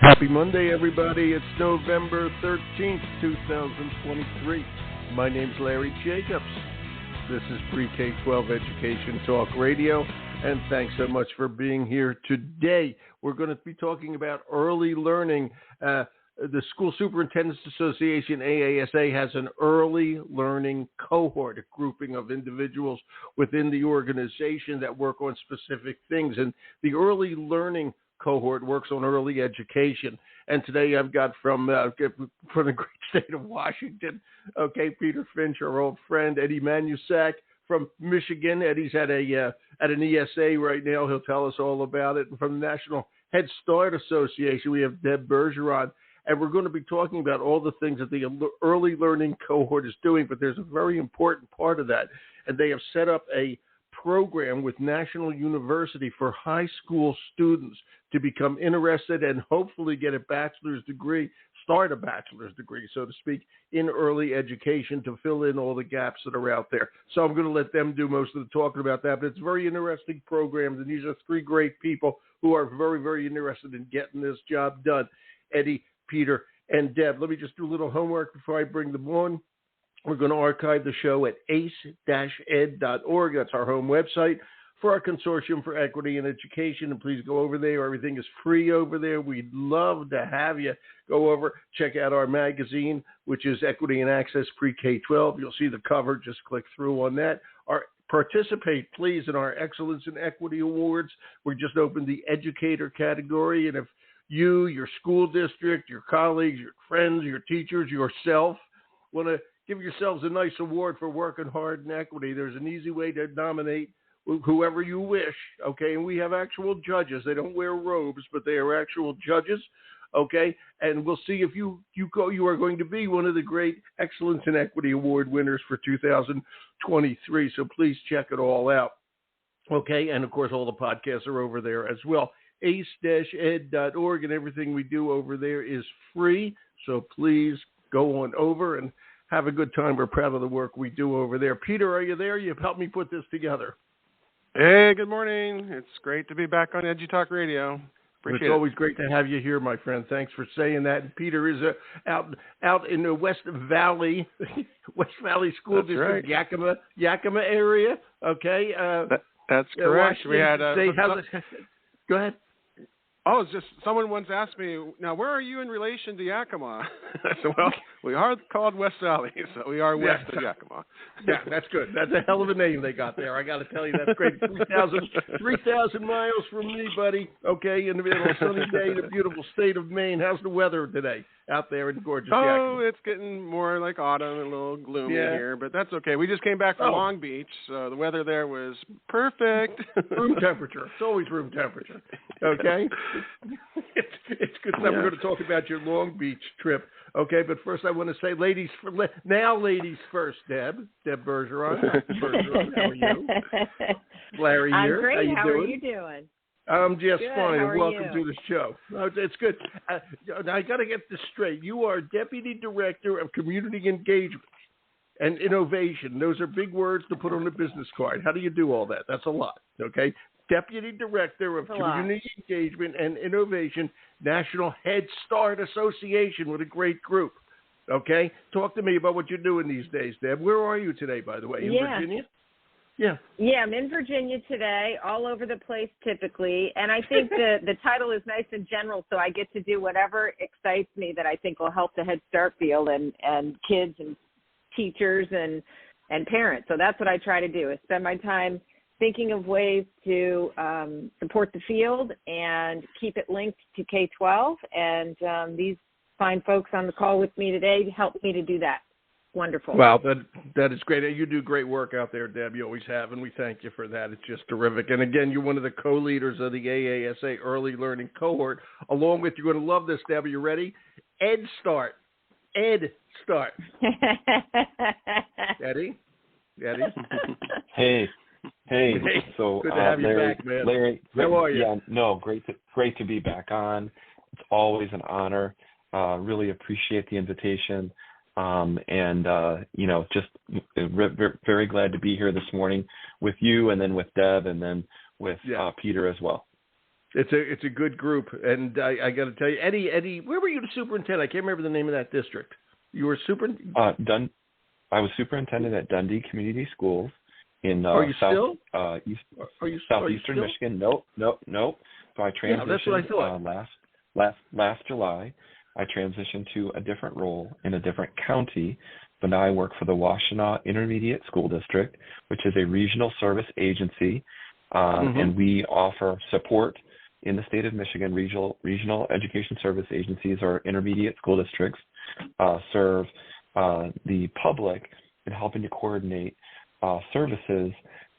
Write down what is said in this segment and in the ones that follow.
Happy Monday, everybody. It's November 13th, 2023. My name's Larry Jacobs. This is Pre-K-12 Education Talk Radio, and thanks so much for being here today. We're going to be talking about early learning. The School Superintendents Association, AASA, has an early learning cohort, a grouping of individuals within the organization that work on specific things. And the early learning cohort works on early education. And today I've got from the great state of Washington, Peter Finch, our old friend, Eddie Manusak from Michigan. Eddie's at an ESA right now. He'll tell us all about it. And from the National Head Start Association, we have Deb Bergeron. And we're going to be talking about all the things that the early learning cohort is doing, but there's a very important part of that. And they have set up a program with National University for high school students to become interested and hopefully get a bachelor's degree, start a bachelor's degree, so to speak, in early education to fill in all the gaps that are out there. So I'm going to let them do most of the talking about that, but it's a very interesting program, and these are three great people who are very, very interested in getting this job done. Eddie, Peter, and Deb. Let me just do a little homework before I bring them on. We're going to archive the show at ace-ed.org. That's our home website for our Consortium for Equity in Education. And please go over there. Everything is free over there. We'd love to have you go over, check out our magazine, which is Equity and Access Pre-K-12. You'll see the cover. Just click through on that. Participate, please, in our Excellence in Equity Awards. We just opened the educator category. And if you, your school district, your colleagues, your friends, your teachers, yourself want to give yourselves a nice award for working hard in equity, there's an easy way to nominate whoever you wish, and we have actual judges. They don't wear robes, but they are actual judges, and we'll see if you are going to be one of the great Excellence in Equity Award winners for 2023, so please check it all out, and of course all the podcasts are over there as well. ace-ed.org, and everything we do over there is free, so please go on over and have a good time. We're proud of the work we do over there. Peter, are you there? You've helped me put this together. Hey, good morning. It's great to be back on EduTalk Radio. Appreciate It's always great to have you here, my friend. Thanks for saying that. And Peter is out in the West Valley School That's District, right. Yakima area. That's correct. We had go ahead. Oh, it's just someone once asked me, now where are you in relation to Yakima? I said, well, we are called West Valley, so we are west of Yakima. Yeah, that's good. That's a hell of a name they got there. I got to tell you, that's great. 3,000 miles from me, buddy. In the middle of a sunny day in the beautiful state of Maine. How's the weather today out there in gorgeous Yakima? Oh, it's getting more like autumn, a little gloomy here, but that's okay. We just came back from Long Beach, so the weather there was perfect. Room temperature. It's always room temperature. It's good stuff. We're going to talk about your Long Beach trip. But first I want to say, ladies first, Deb Bergeron. How are you? Larry I'm here. great. How are you doing? I'm just good. fine. How are Welcome you? to the show. It's good. Now I got to get this straight. You are Deputy Director of Community Engagement and Innovation. Those are big words to put on a business card. How do you do all that? That's a lot. Deputy Director of Community Engagement and Innovation, National Head Start Association. What a great group. Talk to me about what you're doing these days, Deb. Where are you today, by the way? In Virginia? Yeah, I'm in Virginia today, all over the place typically, and I think the title is nice and general, so I get to do whatever excites me that I think will help the Head Start field and kids and teachers and parents. So that's what I try to do, is spend my time thinking of ways to support the field and keep it linked to K-12, and these fine folks on the call with me today help me to do that. Wonderful. Wow, that is great. You do great work out there, Deb. You always have, and we thank you for that. It's just terrific. And again, you're one of the co-leaders of the AASA Early Learning Cohort. Along with, you're going to love this, Deb. Are you ready? Ed Start. Eddie? Hey. So good to have you back, man. Larry, how are you? Yeah, no, great to be back on. It's always an honor. Really appreciate the invitation. Just very glad to be here this morning with you, and then with Deb, and then with Peter as well. It's a good group, and I got to tell you, Eddie, where were you the superintendent? I can't remember the name of that district. You were I was superintendent at Dundee Community Schools in southeastern Michigan. Nope. So I transitioned that's what I thought. last July. I transitioned to a different role in a different county. So now I work for the Washtenaw Intermediate School District, which is a regional service agency, and we offer support in the state of Michigan. Regional education service agencies or intermediate school districts serve the public in helping to coordinate services.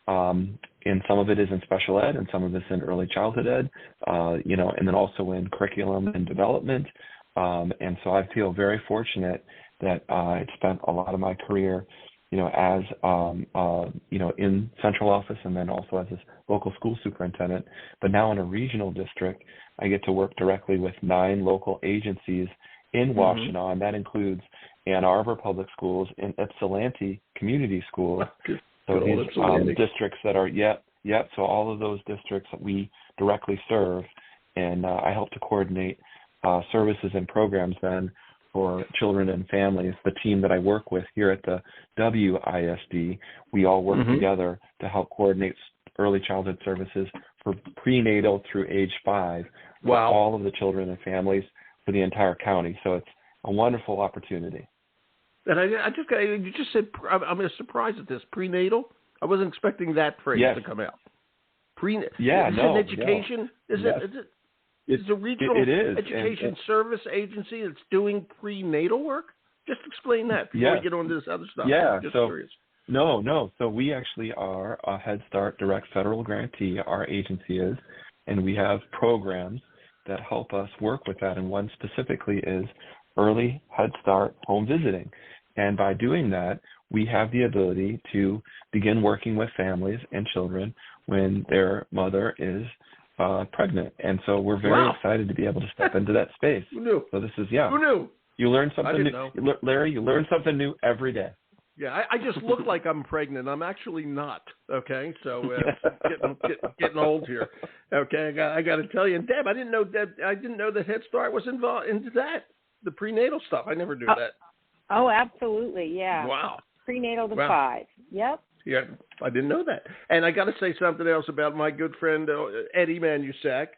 And some of it is in special ed, and some of it's in early childhood ed, and then also in curriculum and development. And so I feel very fortunate that I spent a lot of my career, as in central office, and then also as a local school superintendent. But now in a regional district, I get to work directly with 9 local agencies in Washtenaw, and that includes Ann Arbor Public Schools and Ypsilanti Community Schools. So these districts that are, so all of those districts that we directly serve, and I help to coordinate services and programs then for children and families. The team that I work with here at the WISD, we all work together to help coordinate early childhood services for prenatal through age 5 for all of the children and families for the entire county. So it's a wonderful opportunity. And you just said, I'm surprised at this, prenatal? I wasn't expecting that phrase to come out. Is it an education? No. Is it a regional education service agency that's doing prenatal work? Just explain that before we get on to this other stuff. Yeah, just curious. No. So we actually are a Head Start direct federal grantee, our agency is, and we have programs that help us work with that, and one specifically is early Head Start home visiting. And by doing that, we have the ability to begin working with families and children when their mother is pregnant. And so we're very excited to be able to step into that space. Who knew? So this is, Who knew? You learn something new. Know. Larry, you learn something new every day. Yeah, I just look like I'm pregnant. I'm actually not. Okay, so getting old here. Okay, I got to tell you, and Deb, I didn't know that Head Start was involved into that, the prenatal stuff. I never knew that. Oh, absolutely, yeah. Wow. Prenatal to 5. Yep. Yeah, I didn't know that. And I got to say something else about my good friend Eddie Manusak.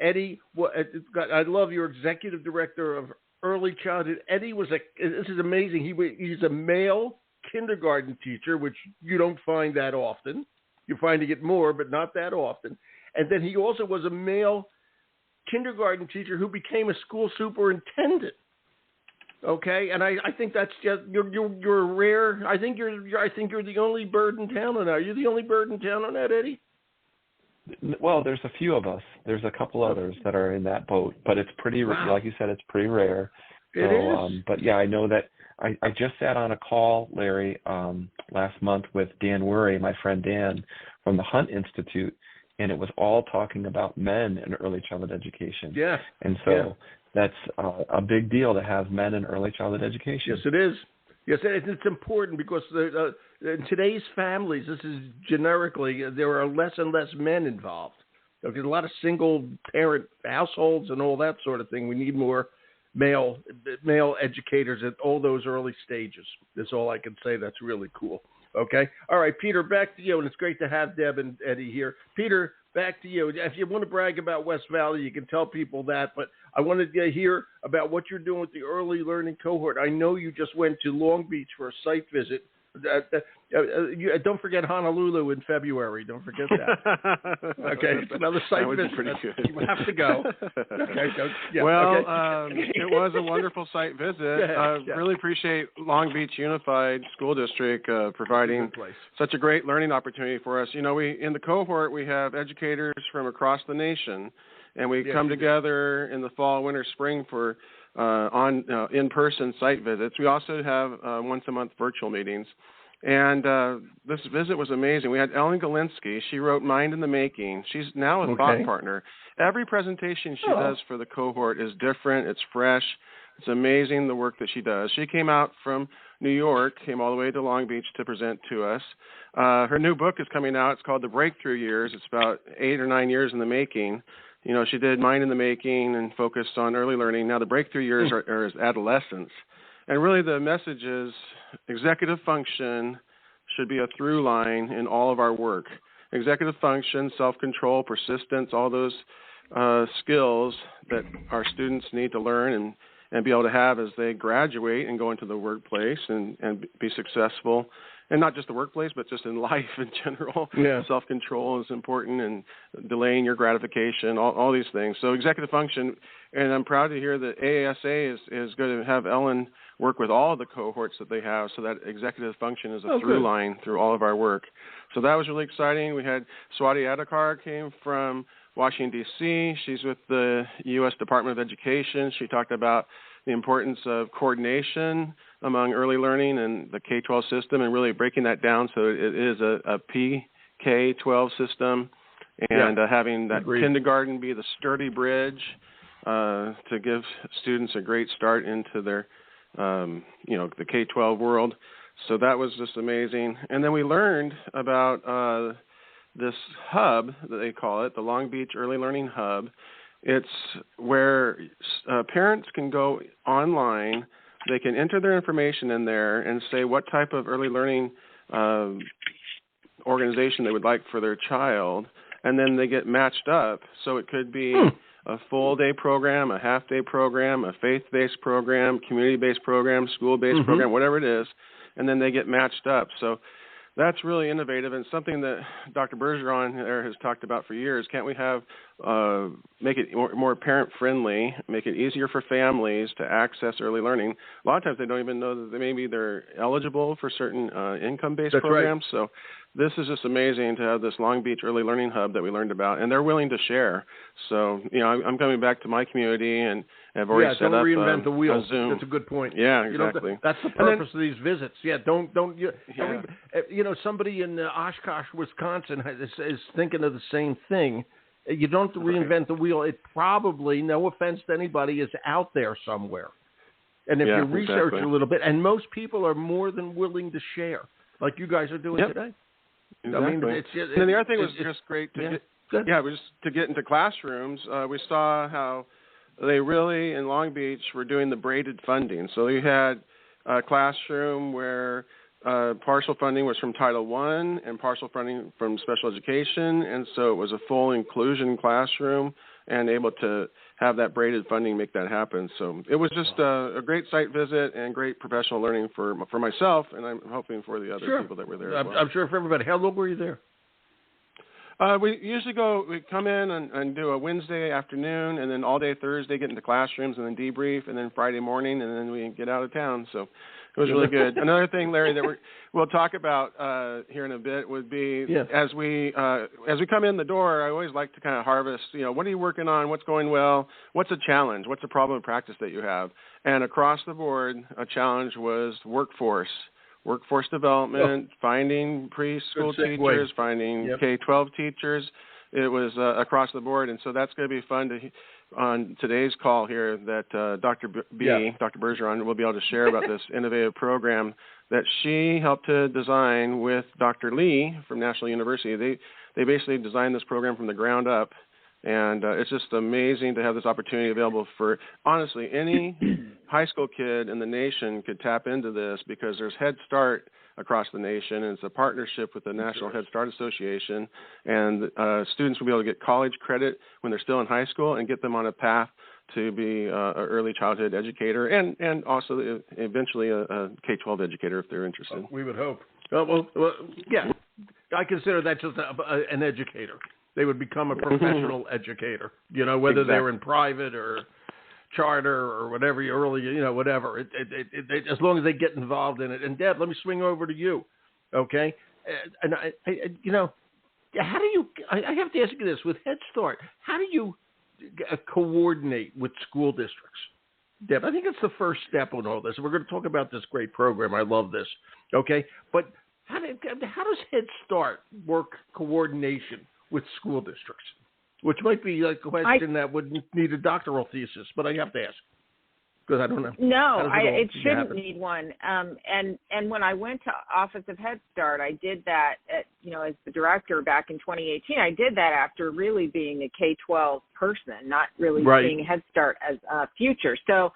Eddie, I love your executive director of early childhood. Eddie this is amazing. He's a male kindergarten teacher, which you don't find that often. You're finding it more, but not that often. And then he also was a male kindergarten teacher who became a school superintendent. Okay, and I think that's just you're rare. I think you're the only bird in town on that. Are you the only bird in town on that, Eddie? Well, there's a few of us. There's a couple others that are in that boat, but it's pretty, like you said, it's pretty rare. It is. But yeah, I know that I just sat on a call, Larry, last month with Dan Worry, my friend Dan from the Hunt Institute, and it was all talking about men in early childhood education. Yeah. And so that's a big deal to have men in early childhood education. Yes, it is. Yes, it's important because in today's families, this is generically, there are less and less men involved. There's a lot of single-parent households and all that sort of thing. We need more male educators at all those early stages. That's all I can say. That's really cool. Okay? All right, Peter, back to you, and it's great to have Deb and Eddie here. Peter, back to you. If you want to brag about West Valley, you can tell people that, but I wanted to hear about what you're doing with the early learning cohort. I know you just went to Long Beach for a site visit. Don't forget Honolulu in February. Don't forget that. Okay, it's another site visit. Pretty good. You have to go. Okay. It was a wonderful site visit. Really appreciate Long Beach Unified School District providing such a great learning opportunity for us. We in the cohort we have educators from across the nation, and we come together in the fall, winter, spring for in-person site visits. We also have once a month virtual meetings. And this visit was amazing. We had Ellen Galinsky. She wrote Mind in the Making. She's now a thought partner. Every presentation she does for the cohort is different. It's fresh. It's amazing the work that she does. She came out from New York, came all the way to Long Beach to present to us. Her new book is coming out. It's called The Breakthrough Years. It's about 8 or 9 years in the making. she did Mind in the Making and focused on early learning. Now the breakthrough years are adolescence. And really the message is executive function should be a through line in all of our work. Executive function, self-control, persistence, all those skills that our students need to learn and be able to have as they graduate and go into the workplace and be successful. And not just the workplace, but just in life in general. Yeah. Self-control is important, and delaying your gratification, all these things. So executive function, and I'm proud to hear that AASA is going to have Ellen work with all the cohorts that they have, so that executive function is a through line through all of our work. So that was really exciting. We had Swati Adhikar came from Washington, D.C. She's with the U.S. Department of Education. She talked about the importance of coordination among early learning and the K-12 system, and really breaking that down so it is a PK-12 system, and having that kindergarten be the sturdy bridge to give students a great start into their, the K-12 world. So that was just amazing. And then we learned about this hub that they call it, the Long Beach Early Learning Hub. It's where parents can go online. They can enter their information in there and say what type of early learning organization they would like for their child, and then they get matched up. So it could be a full-day program, a half-day program, a faith-based program, community-based program, school-based program, whatever it is, and then they get matched up. So that's really innovative and something that Dr. Bergeron there has talked about for years. Can't we have make it more parent-friendly, make it easier for families to access early learning? A lot of times they don't even know that maybe they're eligible for certain income-based programs. Right. So this is just amazing to have this Long Beach Early Learning Hub that we learned about, and they're willing to share. So, I'm coming back to my community and have already set up don't reinvent the wheel. Zoom. That's a good point. Yeah, exactly. That's the purpose of these visits. Yeah, somebody in Oshkosh, Wisconsin is thinking of the same thing. You don't have to reinvent the wheel. It probably, no offense to anybody, is out there somewhere. And if you research a little bit, and most people are more than willing to share, like you guys are doing today. Exactly. I mean, and the other thing was just great to to get into classrooms. We saw how they really, in Long Beach, were doing the braided funding. So you had a classroom where partial funding was from Title I and partial funding from special education, and so it was a full inclusion classroom and able to have that braided funding make that happen. So it was just a great site visit and great professional learning for myself, and I'm hoping for the other people that were there as well. I'm sure for everybody. How long were you there? We usually we come in and do a Wednesday afternoon, and then all day Thursday get into classrooms and then debrief, and then Friday morning, and then we get out of town. So it was really good. Another thing, Larry, that we'll talk about here in a bit would be as we come in the door, I always like to kind of harvest, what are you working on? What's going well? What's a challenge? What's a problem of practice that you have? And across the board, a challenge was workforce development, finding preschool teachers, finding K-12 teachers. It was across the board, and so that's going to be fun on today's call here that Dr. Dr. Bergeron, will be able to share about this innovative program that she helped to design with Dr. Lee from National University. They basically designed this program from the ground up, and it's just amazing to have this opportunity available for, honestly, any high school kid in the nation could tap into this because there's Head Start across the nation, and it's a partnership with the National Head Start Association, and students will be able to get college credit when they're still in high school and get them on a path to be an early childhood educator and also eventually a K-12 educator if they're interested. We would hope. Well, I consider that just an educator. They would become a professional educator, whether they're in private or charter or whatever, whatever. As long as they get involved in it. And Deb, let me swing over to you, okay? And how do you? I have to ask you this with Head Start. How do you coordinate with school districts? Deb, I think it's the first step on all this. We're going to talk about this great program. I love this, okay? But how does Head Start work coordination with school districts? Which might be a question that would need a doctoral thesis, but I have to ask. Because I don't know. No, it shouldn't need one. And when I went to Office of Head Start, I did that as the director back in 2018. I did that after really being a K-12 person, not really seeing Head Start as a future. So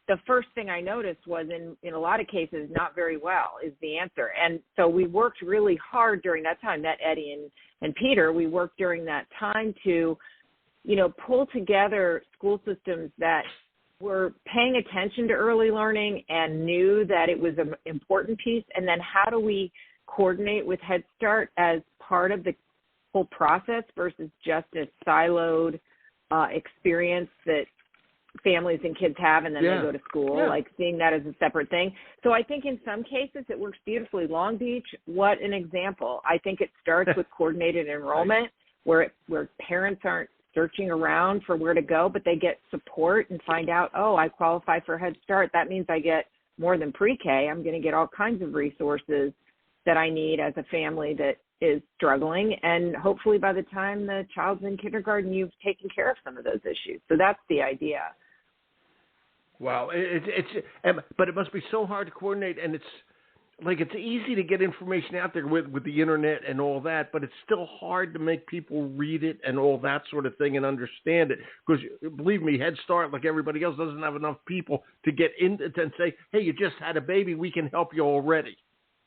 the first thing I noticed was in a lot of cases, not very well is the answer. And so we worked really hard during that time, met Eddie and Peter. We worked during that time to, pull together school systems that were paying attention to early learning and knew that it was an important piece. And then how do we coordinate with Head Start as part of the whole process versus just a siloed experience that families and kids have and then they go to school, like seeing that as a separate thing. So I think in some cases it works beautifully. Long Beach, what an example. I think it starts with coordinated enrollment where parents aren't searching around for where to go, but they get support and find out, I qualify for Head Start. That means I get more than pre-K. I'm going to get all kinds of resources that I need as a family that is struggling. And hopefully by the time the child's in kindergarten, you've taken care of some of those issues. So that's the idea. Wow. But it must be so hard to coordinate, and it's easy to get information out there with the internet and all that, but it's still hard to make people read it and all that sort of thing and understand it. Because believe me, Head Start, like everybody else, doesn't have enough people to get in and say, hey, you just had a baby, we can help you already.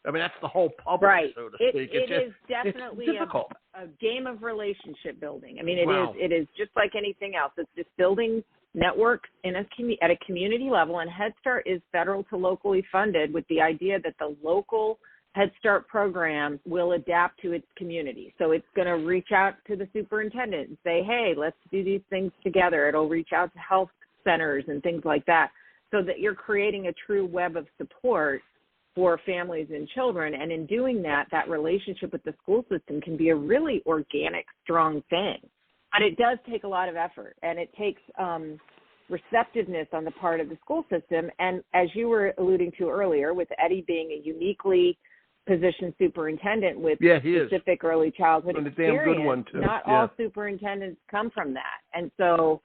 I mean, that's the whole public, so to speak. It is definitely a game of relationship building. I mean, it is just like anything else. It's just building networks at a community level, and Head Start is federal to locally funded with the idea that the local Head Start program will adapt to its community. So it's going to reach out to the superintendent and say, hey, let's do these things together. It'll reach out to health centers and things like that, so that you're creating a true web of support for families and children. And in doing that, that relationship with the school system can be a really organic, strong thing. But it does take a lot of effort, and it takes receptiveness on the part of the school system. And as you were alluding to earlier, with Eddie being a uniquely positioned superintendent with specific early childhood experience, damn good one too. Not all superintendents come from that. And so,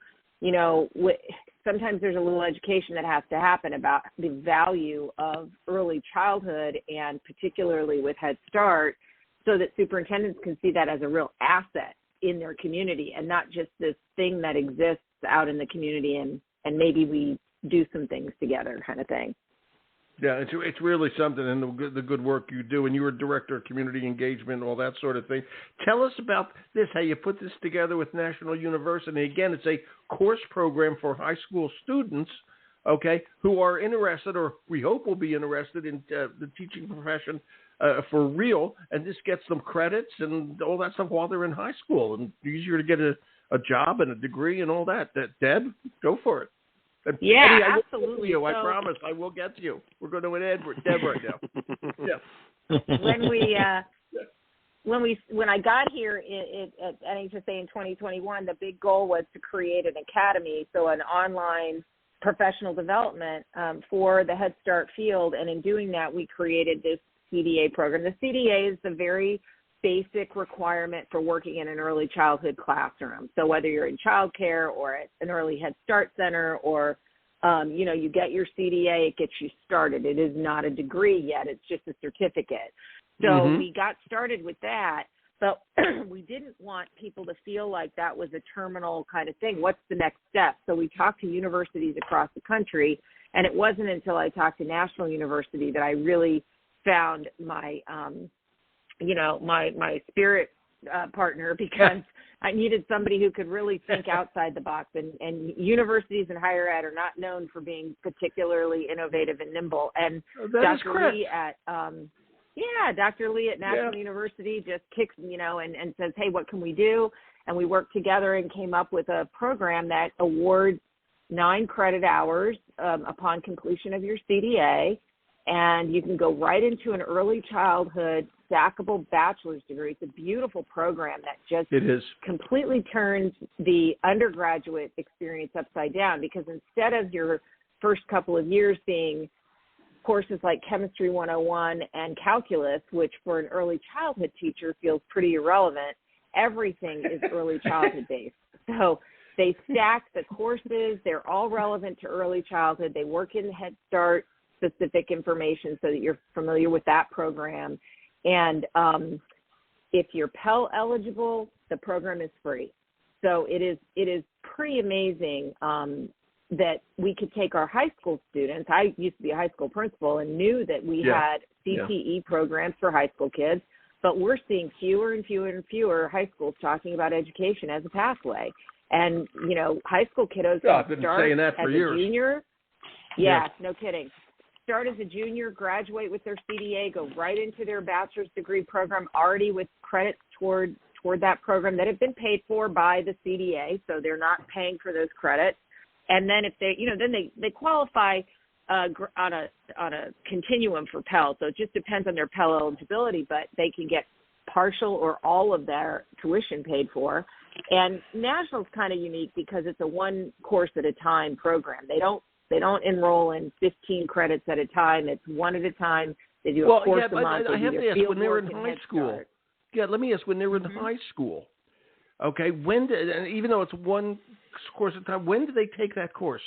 sometimes there's a little education that has to happen about the value of early childhood, and particularly with Head Start, so that superintendents can see that as a real asset in their community and not just this thing that exists out in the community and maybe we do some things together kind of thing. Yeah, it's really something, and the good work you do, and you're a director of community engagement, all that sort of thing. Tell us about this, how you put this together with National University. Again, it's a course program for high school students, who are interested, or we hope will be interested in the teaching profession for real, and this gets them credits and all that stuff while they're in high school, and easier to get a job and a degree and all that. Deb, go for it. And yeah, Eddie, absolutely. I promise I will get to you. We're going to Deb right now. When I got here at NHSA in 2021, the big goal was to create an academy, so an online professional development for the Head Start field. And in doing that, we created this CDA program. The CDA is the very basic requirement for working in an early childhood classroom. So whether you're in childcare or at an early Head Start center, or you get your CDA, it gets you started. It is not a degree yet; it's just a certificate. So we got started with that, but we didn't want people to feel like that was a terminal kind of thing. What's the next step? So we talked to universities across the country, and it wasn't until I talked to National University that I really found my my spirit partner, because I needed somebody who could really think outside the box. And universities and higher ed are not known for being particularly innovative and nimble. And Dr. Lee at Dr. Lee at National University just kicks, and says, hey, what can we do? And we worked together and came up with a program that awards 9 credit hours upon completion of your CDA. And you can go right into an early childhood stackable bachelor's degree. It's a beautiful program that just completely turns the undergraduate experience upside down, because instead of your first couple of years being courses like Chemistry 101 and Calculus, which for an early childhood teacher feels pretty irrelevant, everything is early childhood based. So They stack the courses. They're all relevant to early childhood. They work in Head Start specific information so that you're familiar with that program. And if you're Pell eligible, the program is free. So it is pretty amazing that we could take our high school students. I used to be a high school principal and knew that we had CTE programs for high school kids, but we're seeing fewer and fewer and fewer high schools talking about education as a pathway. And, you know, high school kiddos I've been saying that for years. A junior. Yeah, no kidding. Start as a junior, graduate with their CDA, go right into their bachelor's degree program already with credits toward that program that have been paid for by the CDA, so they're not paying for those credits. And then if they, you know, then they qualify on a continuum for Pell. So it just depends on their Pell eligibility, but they can get partial or all of their tuition paid for. And National's kind of unique because it's a one course at a time program. They don't enroll in 15 credits at a time. It's one at a time. They do a course a month. I have to ask, when they were in high school. Yeah, let me ask, when they were in high school, okay, even though it's one course at a time, when do they take that course?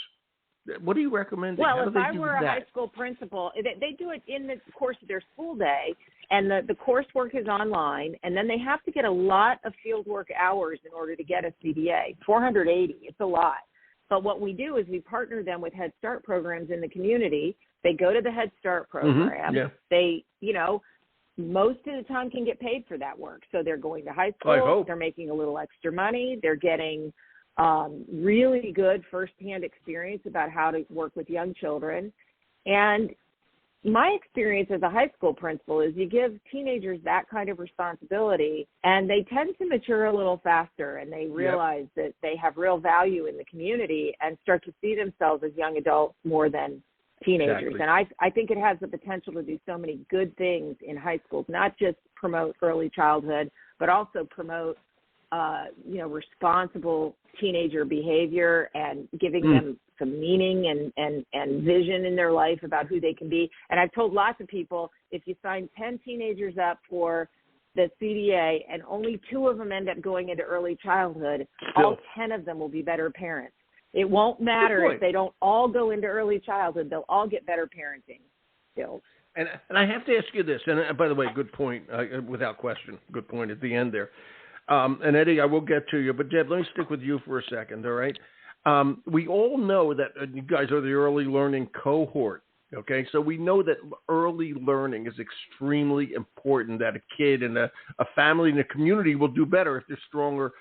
What do you recommend? Well, if I were a high school principal, they do it in the course of their school day, and the coursework is online, and then they have to get a lot of fieldwork hours in order to get a CDA, 480. It's a lot. But what we do is we partner them with Head Start programs in the community. They go to the Head Start program. They, you know, most of the time can get paid for that work. So they're going to high school. They're making a little extra money. They're getting really good firsthand experience about how to work with young children. And my experience as a high school principal is you give teenagers that kind of responsibility and they tend to mature a little faster, and they realize that they have real value in the community and start to see themselves as young adults more than teenagers. Exactly. And I think it has the potential to do so many good things in high schools, not just promote early childhood, but also promote responsible teenager behavior and giving them some meaning and vision in their life about who they can be. And I've told lots of people, if you sign 10 teenagers up for the CDA and only 2 of them end up going into early childhood, all 10 of them will be better parents. It won't matter if they don't all go into early childhood. They'll all get better parenting skills. And I have to ask you this, and by the way, good point, without question, good point at the end there. And Eddie, I will get to you, but Deb, let me stick with you for a second, all right? We all know that you guys are the early learning cohort, okay? So we know that early learning is extremely important, that a kid and a family and a community will do better if they're stronger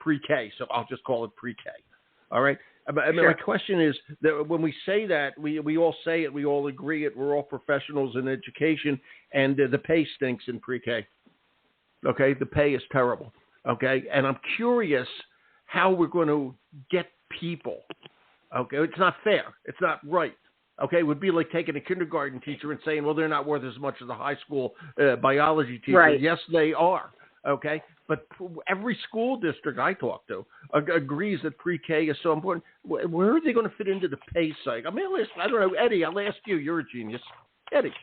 pre-K. So I'll just call it pre-K, all right? My question is that when we say that, we all say it, we all agree it, we're all professionals in education, and the pay stinks in pre-K, okay? The pay is terrible. Okay, and I'm curious how we're going to get people. Okay, it's not fair. It's not right. Okay, it would be like taking a kindergarten teacher and saying, well, they're not worth as much as a high school biology teacher. Right. Yes, they are. Okay, but every school district I talk to agrees that pre-K is so important. Where are they going to fit into the pay cycle? I mean, I don't know, Eddie. I'll ask you. You're a genius, Eddie.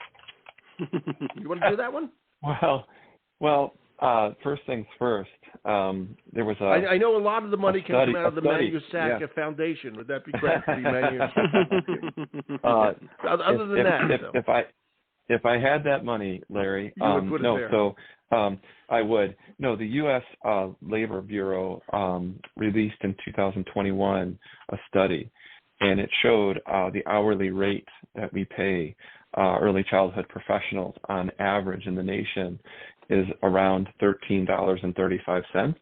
You want to do that one? Well. First things first, there was I know a lot of the money can come out of the Manu-Sack Foundation. Would that be correct? Other than that, if I had that money, Larry, I would. No, the U.S. Labor Bureau released in 2021 a study, and it showed the hourly rate that we pay early childhood professionals on average in the nation is around $13.35.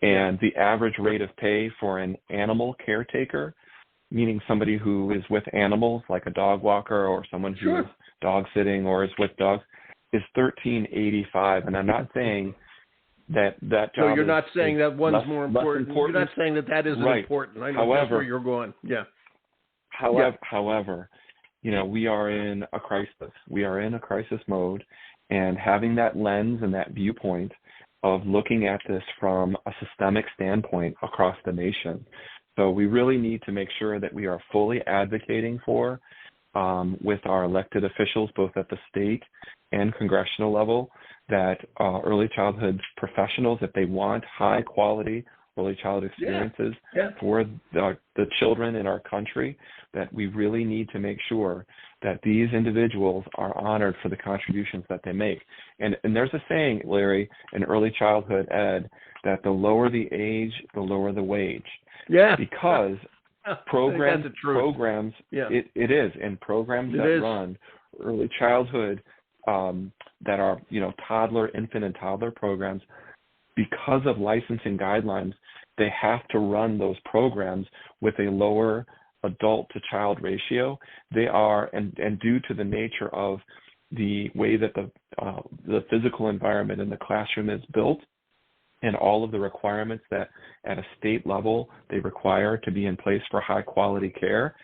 And the average rate of pay for an animal caretaker, meaning somebody who is with animals like a dog walker or someone who is dog sitting or is with dogs, is $13.85. And I'm not saying that job So you're not saying that one's more important. You're not saying that isn't important. I know that's where you're going. Yeah. However, we are in a crisis. We are in a crisis mode. And having that lens and that viewpoint of looking at this from a systemic standpoint across the nation. So we really need to make sure that we are fully advocating for, with our elected officials, both at the state and congressional level, that early childhood professionals, if they want high quality early childhood experiences for the children in our country, that we really need to make sure that these individuals are honored for the contributions that they make. And there's a saying, Larry, in early childhood ed, that the lower the age, the lower the wage. Yeah. Because programs, it is, and programs that run early childhood that are, infant and toddler programs, because of licensing guidelines, they have to run those programs with a lower adult to child ratio. They are, and due to the nature of the way that the physical environment in the classroom is built, and all of the requirements that at a state level they require to be in place for high quality care,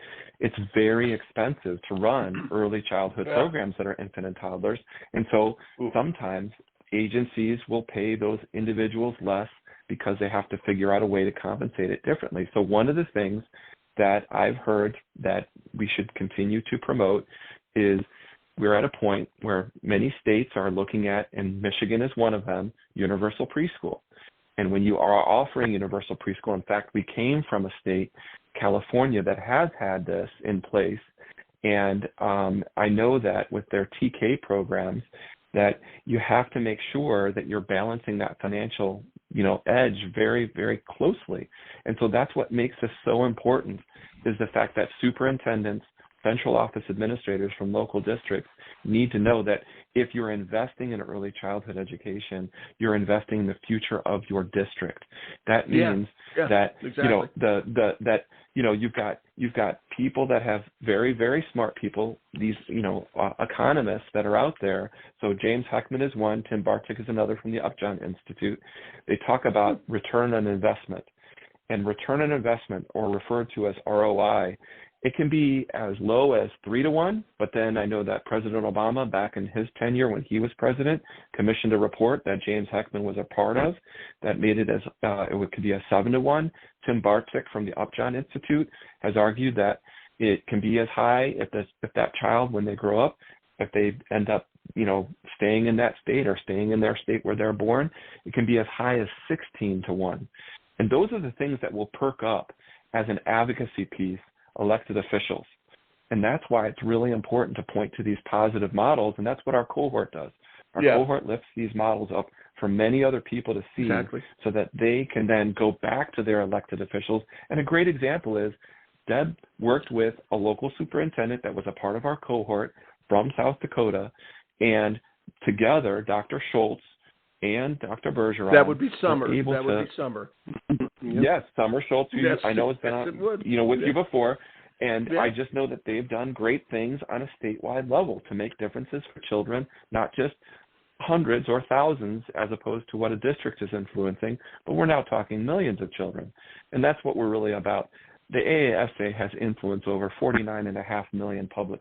it's very expensive to run early childhood programs that are infant and toddlers. And so sometimes agencies will pay those individuals less because they have to figure out a way to compensate it differently. So one of the things that I've heard that we should continue to promote is we're at a point where many states are looking at, and Michigan is one of them, universal preschool. And when you are offering universal preschool, in fact, we came from a state, California, that has had this in place. And I know that with their TK programs, that you have to make sure that you're balancing that financial, edge very, very closely. And so that's what makes this so important, is the fact that superintendents, central office administrators from local districts need to know that if you're investing in early childhood education, you're investing in the future of your district. That means that exactly. You've got people that have very, very smart people, these economists that are out there. So James Heckman is one, Tim Bartik is another from the Upjohn Institute. They talk about return on investment, and return on investment, or referred to as ROI. It can be as low as 3-to-1, but then I know that President Obama, back in his tenure when he was president, commissioned a report that James Heckman was a part of that made it as it could be a 7-to-1. Tim Bartik from the Upjohn Institute has argued that it can be as high if that child, when they grow up, if they end up staying in that state or staying in their state where they're born, it can be as high as 16-to-1. And those are the things that will perk up as an advocacy piece elected officials. And that's why it's really important to point to these positive models, and that's what our cohort does. Our cohort lifts these models up for many other people to see, so that they can then go back to their elected officials. And a great example is Deb worked with a local superintendent that was a part of our cohort from South Dakota, and together Dr. Schultz and Dr. Bergeron. That would be Summer. That would be Summer. Yes, Summer Schultz, who I know has been on, with you before. And I just know that they've done great things on a statewide level to make differences for children, not just hundreds or thousands as opposed to what a district is influencing, but we're now talking millions of children. And that's what we're really about. The AASA has influence over 49.5 million public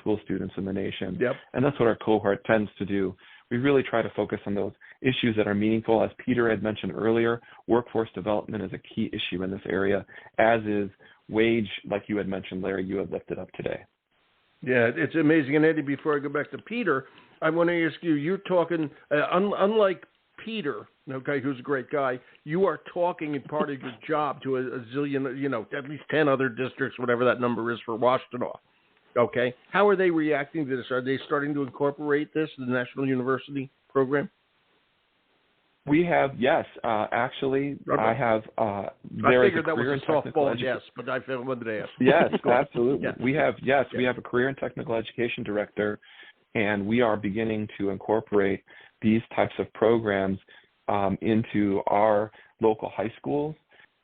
school students in the nation. And that's what our cohort tends to do. We really try to focus on those issues that are meaningful. As Peter had mentioned earlier, workforce development is a key issue in this area, as is wage, like you had mentioned, Larry, you had lifted up today. Yeah, it's amazing. And Eddie, before I go back to Peter, I want to ask you, you're talking, unlike Peter, okay, who's a great guy, you are talking in part of your job to a zillion, at least 10 other districts, whatever that number is for Washtenaw. Okay. How are they reacting to this? Are they starting to incorporate this, the National University program? We have, yes. Actually, okay. I have. I figured that was a softball, yes, but I wanted to ask. Yes, absolutely. We have a career and technical education director, and we are beginning to incorporate these types of programs into our local high schools,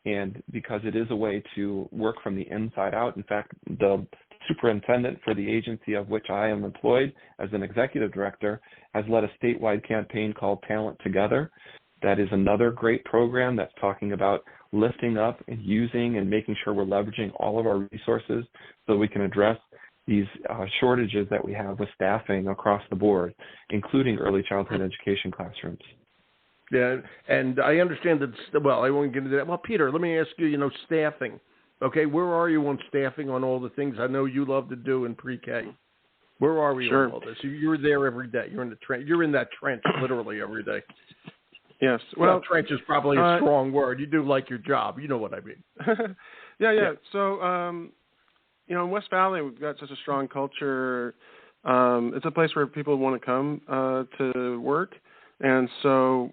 and because it is a way to work from the inside out. In fact, the superintendent for the agency of which I am employed as an executive director has led a statewide campaign called Talent Together. That is another great program that's talking about lifting up and using and making sure we're leveraging all of our resources so we can address these shortages that we have with staffing across the board, including early childhood education classrooms. Yeah, and I understand that, well, I won't get into that. Well, Peter, let me ask you, staffing. Okay, where are you on staffing on all the things I know you love to do in pre-K? Where are we on all this? You're there every day. You're in the trench. You're in that trench literally every day. Yes. Well, trench is probably a strong word. You do like your job. You know what I mean. Yeah. So, in West Valley, we've got such a strong culture. It's a place where people want to come to work. And so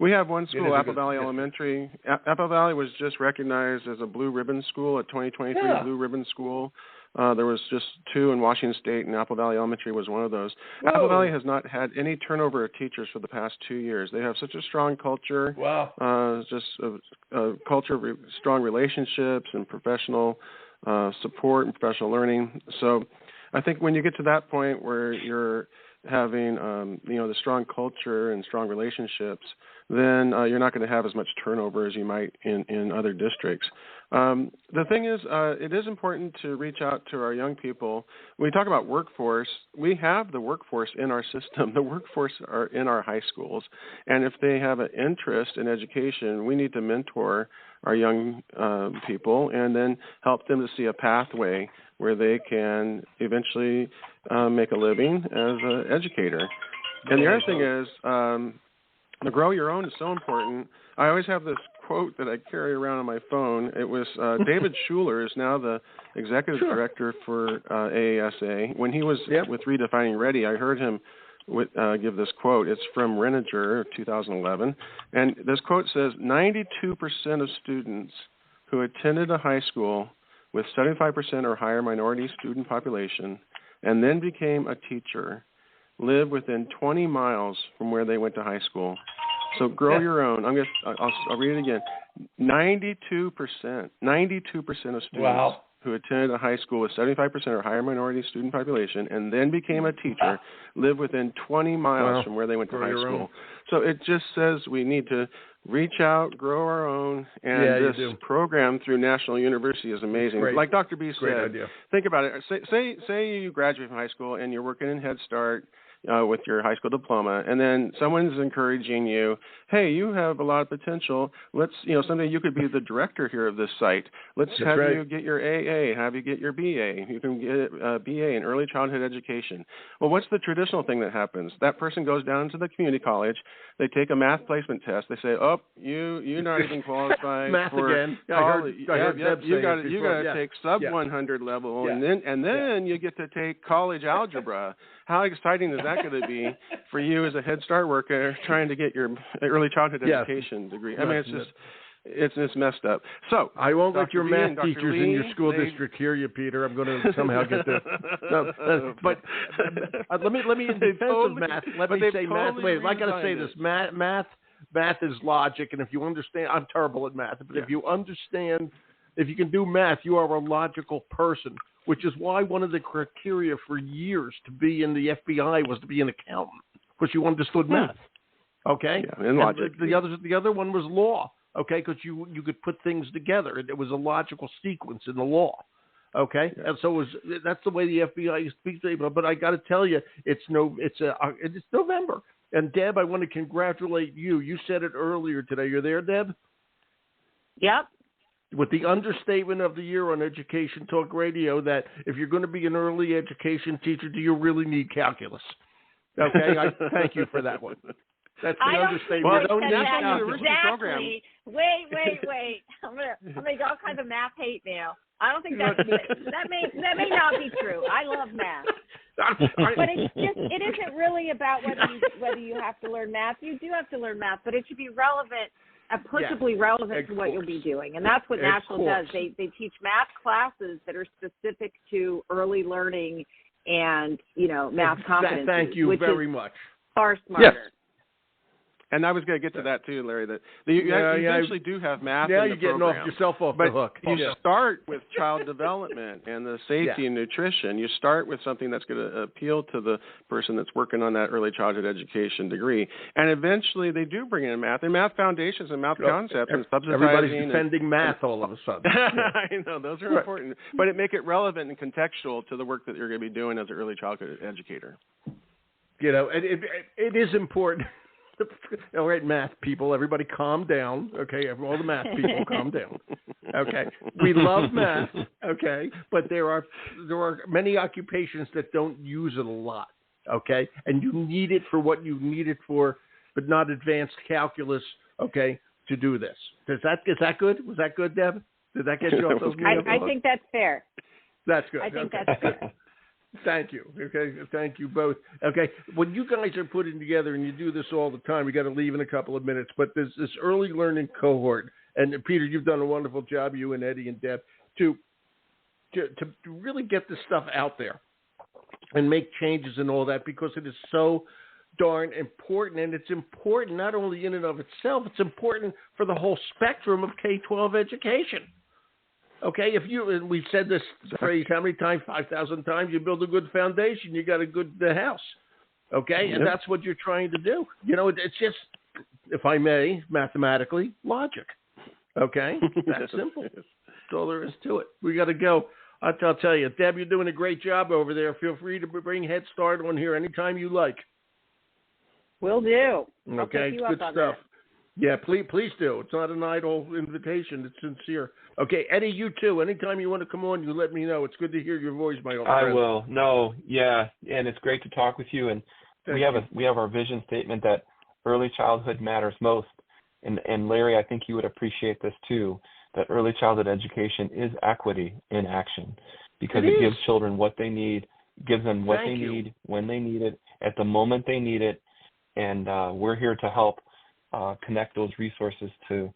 we have one school, Apple Valley Elementary. Apple Valley was just recognized as a Blue Ribbon School, a 2023 Blue Ribbon School. There was just 2 in Washington State, and Apple Valley Elementary was one of those. Whoa. Apple Valley has not had any turnover of teachers for the past 2 years. They have such a strong culture. Wow. Just a culture of strong relationships and professional support and professional learning. So I think when you get to that point where you're having, the strong culture and strong relationships, then you're not going to have as much turnover as you might in other districts. The thing is, it is important to reach out to our young people. When we talk about workforce, we have the workforce in our system. The workforce are in our high schools. And if they have an interest in education, we need to mentor our young people and then help them to see a pathway where they can eventually make a living as an educator. And the other thing is, the grow your own is so important. I always have this quote that I carry around on my phone. It was David Schuler is now the executive director for AASA. When he was with Redefining Ready, I heard him give this quote. It's from Renninger, 2011. And this quote says, 92% of students who attended a high school with 75% or higher minority student population and then became a teacher live within 20 miles from where they went to high school. So grow your own. I'll read it again. 92% of students who attended a high school with 75% or higher minority student population and then became a teacher live within 20 miles from where they went to high school. So it just says we need to reach out, grow our own, and this program through National University is amazing. Like Dr. B said, think about it. Say you graduate from high school and you're working in Head Start with your high school diploma, and then someone's encouraging you, hey, you have a lot of potential. Let's, someday you could be the director here of this site. Let's have you get your AA, have you get your BA. You can get a BA in early childhood education. Well, what's the traditional thing that happens? That person goes down to the community college. They take a math placement test. They say, oh, you're not even qualified math for again. college. I heard you got to take sub 100 level, and then you get to take college algebra. How exciting is that going to be for you as a Head Start worker trying to get your early childhood education degree? I mean, it's messed up. So I won't let your math teachers in your school district hear you, Peter. I'm going to somehow get this. But let me in defense of math. Let me say math. Wait, I got to say this. Math is logic, and if you understand, I'm terrible at math. But if you understand, if you can do math, you are a logical person. Which is why one of the criteria for years to be in the FBI was to be an accountant, because you understood math. Okay, and logic. The other one was law. Okay, because you could put things together. It was a logical sequence in the law. Okay, and so that's the way the FBI speaks to people. But I got to tell you, it's November. And Deb, I want to congratulate you. You said it earlier today. You're there, Deb? Yep. With the understatement of the year on Education Talk Radio, that if you're going to be an early education teacher, do you really need calculus? Okay, I thank you for that one. That's the understatement. Well, exactly. Wait. I'm gonna get all kinds of math hate mail. I don't think that may not be true. I love math. But it isn't really about whether you have to learn math. You do have to learn math, but it should be relevant, applicably relevant to what you'll be doing. And that's what National does. They teach math classes that are specific to early learning and, math competency. Thank you very much. Far smarter. Yes. And I was going to get to that too, Larry. That you actually do have math. Yeah, in you're getting off the hook. You start with child development and the safety and nutrition. You start with something that's going to appeal to the person that's working on that early childhood education degree, and eventually they do bring in math and math foundations and math concepts and subsidizing. Everybody's defending math all of a sudden. I know those are important, but it make it relevant and contextual to the work that you're going to be doing as an early childhood educator. It is important. All right, math people, everybody calm down, okay? All the math people, calm down, okay? We love math, okay? But there are many occupations that don't use it a lot, okay? And you need it for what you need it for but not advanced calculus, okay, to do this. Is that good? Was that good, Deb? Did that get you off those? I think that's fair. That's good. I think that's fair. Thank you. Okay, thank you both. Okay, when you guys are putting together, and you do this all the time, we got to leave in a couple of minutes, but there's this early learning cohort, and Peter, you've done a wonderful job, you and Eddie and Deb, to really get this stuff out there and make changes and all that, because it is so darn important, and it's important not only in and of itself, it's important for the whole spectrum of K-12 education. Okay, and we've said this phrase how many times? 5,000 times. You build a good foundation, you got a good house. Okay, and that's what you're trying to do. It's just, if I may, mathematically, logic. Okay, that's simple. That's all there is to it. We got to go. I'll tell you, Deb, you're doing a great job over there. Feel free to bring Head Start on here anytime you like. Will do. Okay, good stuff. Yeah, please do. It's not an idle invitation. It's sincere. Okay, Eddie, you too. Anytime you want to come on, you let me know. It's good to hear your voice, my old friend. I will. No, yeah, and it's great to talk with you. And we have our vision statement that early childhood matters most. And Larry, I think you would appreciate this too, that early childhood education is equity in action, because it gives children what they need, gives them what they need when they need it, at the moment they need it, and we're here to help connect those resources to,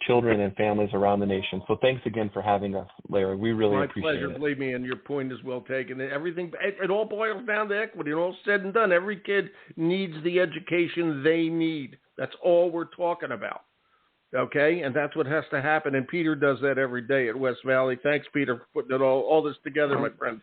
children and families around the nation. So thanks again for having us, Larry. We really appreciate it. My pleasure, believe me, and your point is well taken. Everything, it all boils down to equity. And all said and done, every kid needs the education they need. That's all we're talking about. Okay? And that's what has to happen. And Peter does that every day at West Valley. Thanks, Peter, for putting all this together, my friend.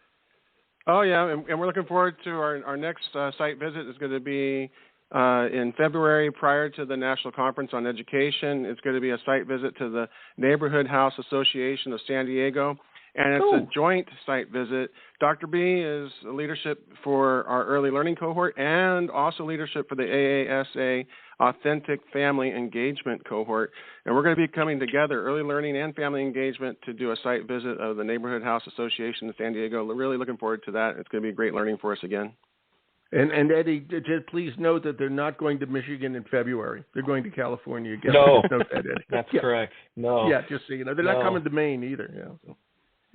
Oh, yeah, and we're looking forward to our next site visit. Is going to be in February, prior to the National Conference on Education. It's going to be a site visit to the Neighborhood House Association of San Diego, and it's a joint site visit. Dr. B is leadership for our early learning cohort and also leadership for the AASA Authentic Family Engagement cohort. And we're going to be coming together, early learning and family engagement, to do a site visit of the Neighborhood House Association of San Diego. We're really looking forward to that. It's going to be great learning for us again. And Eddie, just please note that they're not going to Michigan in February. They're going to California again. No, note that, Eddie. That's correct. No. Yeah, just so you know. They're not coming to Maine either. Yeah, so.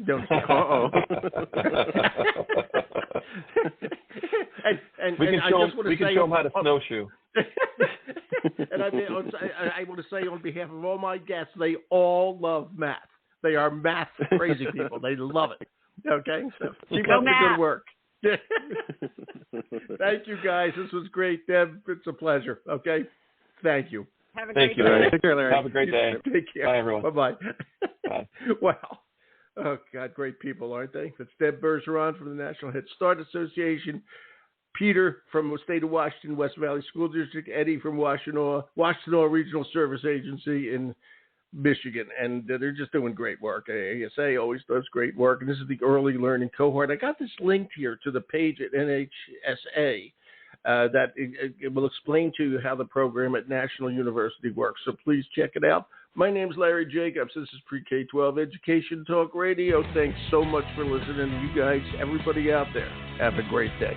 Don't. Uh-oh. and we can show them how to snowshoe. And I want to say on behalf of all my guests, they all love math. They are math crazy people. They love it. Okay? So keep up the good work. Thank you, guys. This was great, Deb. It's a pleasure. Okay? Thank you. Have a great day. Larry. Take care, Larry. Have a great day. Take care. Bye, everyone. Bye-bye. Bye. Wow. Oh, God, great people, aren't they? That's Deb Bergeron from the National Head Start Association, Peter from the state of Washington, West Valley School District, Eddie from Washtenaw Regional Service Agency in Michigan, and they're just doing great work. AASA always does great work, and this is the early learning cohort. I got this linked here to the page at NHSA that it will explain to you how the program at National University works, so please check it out. My name's Larry Jacobs. This is Pre-K-12 Education Talk Radio. Thanks so much for listening. You guys, everybody out there, have a great day.